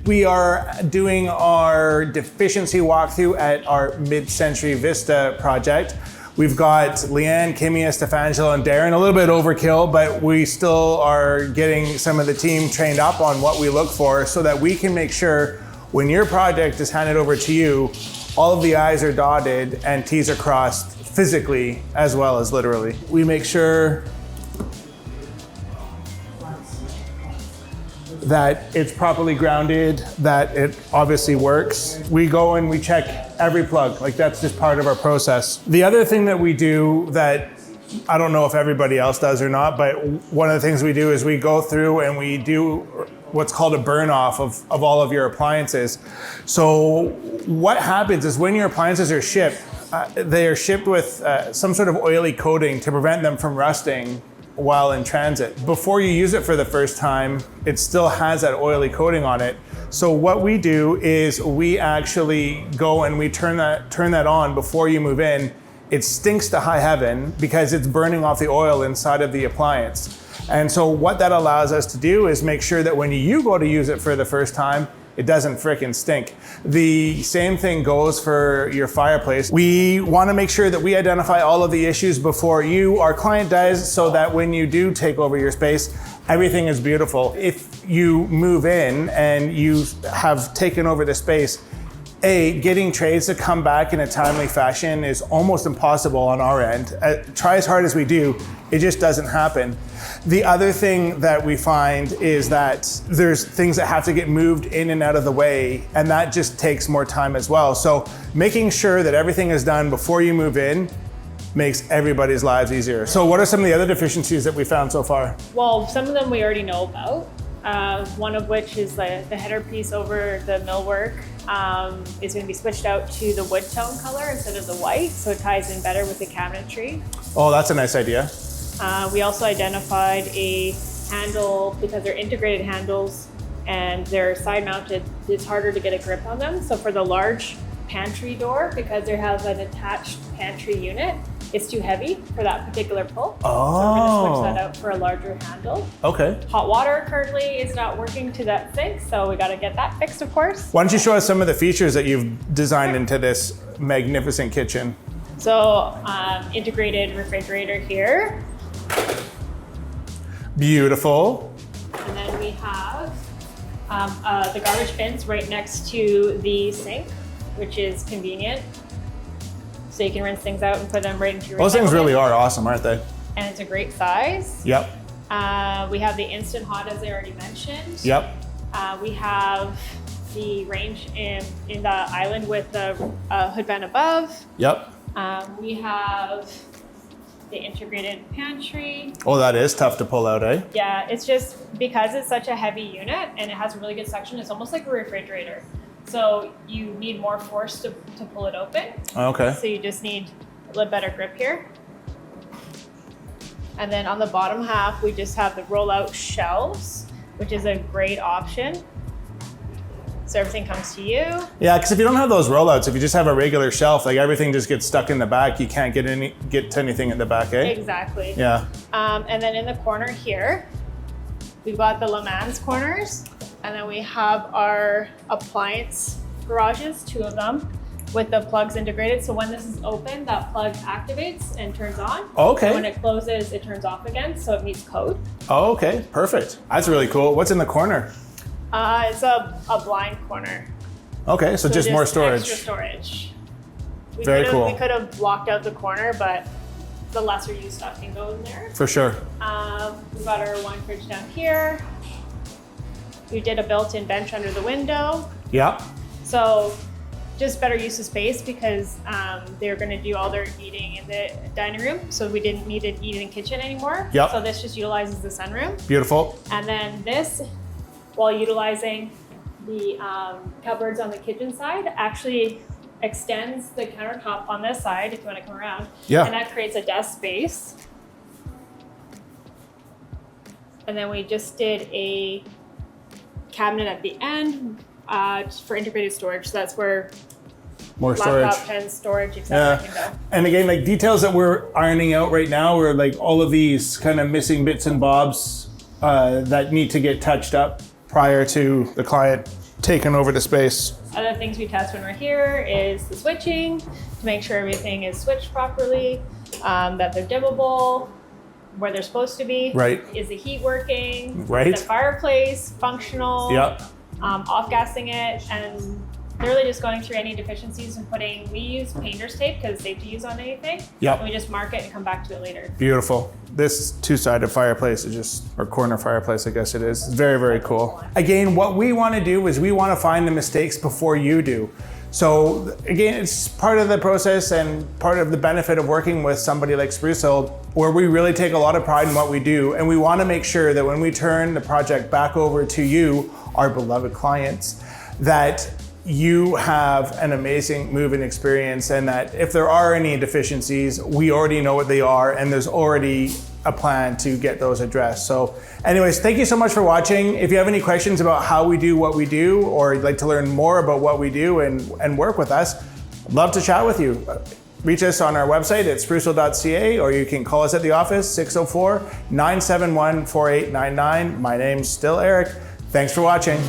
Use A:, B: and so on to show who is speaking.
A: We are doing our deficiency walkthrough at our Midcentury Vista project. We've got Leanne, Kimmy, Estefangelo, and Darren. A little bit overkill, but we still are getting some of the team trained up on what we look for so that we can make sure when your project is handed over to you, all of the I's are dotted and T's are crossed physically as well as literally. We make sure that it's properly grounded, that it obviously works. We go and we check every plug, like that's just part of our process. The other thing that we do that I don't know if everybody else does or not, but one of the things we do is we go through and we do what's called a burn-off of all of your appliances. So what happens is when your appliances are shipped, they are shipped with some sort of oily coating to prevent them from rusting while in transit. Before you use it for the first time, it still has that oily coating on it. So what we do is we actually go and we turn that on before you move in. It stinks to high heaven because it's burning off the oil inside of the appliance. And so what that allows us to do is make sure that when you go to use it for the first time, it doesn't frickin' stink. The same thing goes for your fireplace. We want to make sure that we identify all of the issues before our client does, so that when you do take over your space, everything is beautiful. If you move in and you have taken over the space, getting trades to come back in a timely fashion is almost impossible on our end. Try as hard as we do, it just doesn't happen. The other thing that we find is that there's things that have to get moved in and out of the way, and that just takes more time as well. So making sure that everything is done before you move in makes everybody's lives easier. So what are some of the other deficiencies that we found so far?
B: Well, some of them we already know about. One of which is the header piece over the millwork is going to be switched out to the wood tone color instead of the white, so it ties in better with the cabinetry.
A: Oh, that's a nice idea.
B: We also identified a handle, because they're integrated handles and they're side mounted, it's harder to get a grip on them. So for the large pantry door, because they have an attached pantry unit, it's too heavy for that particular pull.
A: Oh.
B: So we're gonna switch that out for a larger handle.
A: Okay.
B: Hot water currently is not working to that sink, so we gotta get that fixed, of course.
A: Why don't you show us some of the features that you've designed into this magnificent kitchen?
B: So integrated refrigerator here.
A: Beautiful.
B: And then we have the garbage bins right next to the sink, which is convenient. So you can rinse things out and put them right into your
A: Those things
B: recycle
A: really
B: bin.
A: are awesome, aren't they?
B: And it's a great size.
A: Yep.
B: We have the instant hot, as I already mentioned.
A: Yep.
B: We have the range in the island with the hood vent above.
A: Yep.
B: We have the integrated pantry.
A: Oh, that is tough to pull out, eh?
B: Yeah, it's just because it's such a heavy unit and it has a really good suction, it's almost like a refrigerator. So you need more force to pull it open.
A: Okay.
B: So you just need a little better grip here. And then on the bottom half, we just have the roll-out shelves, which is a great option. So everything comes to you.
A: Yeah, because if you don't have those rollouts, if you just have a regular shelf, like everything just gets stuck in the back. You can't get to anything in the back, eh?
B: Exactly.
A: Yeah.
B: And then in the corner here, we've got the Le Mans corners, and then we have our appliance garages, 2 of them, with the plugs integrated. So when this is open, that plug activates and turns on.
A: Okay.
B: And when it closes, it turns off again, so it meets code.
A: Oh, okay, perfect. That's really cool. What's in the corner?
B: It's a blind corner.
A: Okay, so just more storage.
B: Extra storage.
A: Very cool.
B: We could have blocked out the corner, but the lesser used stuff can go in there.
A: For sure.
B: We've got our wine fridge down here. We did a built-in bench under the window.
A: Yeah.
B: So just better use of space, because they're going to do all their eating in the dining room. So we didn't need an eating kitchen anymore.
A: Yep.
B: So this just utilizes the sunroom.
A: Beautiful.
B: And then this, while utilizing the cupboards on the kitchen side, actually extends the countertop on this side, if you want to come around.
A: Yeah.
B: And that creates a desk space. And then we just did a cabinet at the end just for integrated storage. So that's where
A: More storage.
B: laptop, pens, storage, etc. can go.
A: And again, like details that we're ironing out right now are like all of these kind of missing bits and bobs that need to get touched up prior to the client taken over the space.
B: Other things we test when we're here is the switching to make sure everything is switched properly, that they're dimmable where they're supposed to be.
A: Right.
B: Is the heat working?
A: Right.
B: Is the fireplace functional?
A: Yep.
B: Off-gassing it, and literally just going through any deficiencies and we use painter's tape because it's safe to use on anything.
A: Yep.
B: And we just mark it and come back to it later.
A: Beautiful. This two-sided fireplace is just, or corner fireplace, I guess it is. It's very, very cool. Again, what we want to do is we want to find the mistakes before you do. So again, it's part of the process and part of the benefit of working with somebody like Sprucehill, where we really take a lot of pride in what we do. And we want to make sure that when we turn the project back over to you, our beloved clients, that you have an amazing move-in experience, and that if there are any deficiencies, we already know what they are, and there's already a plan to get those addressed. So anyways, thank you so much for watching. If you have any questions about how we do what we do, or you'd like to learn more about what we do and work with us, I'd love to chat with you. Reach us on our website at sprucehill.ca, or you can call us at the office, 604-971-4899. My name's still Eric. Thanks for watching.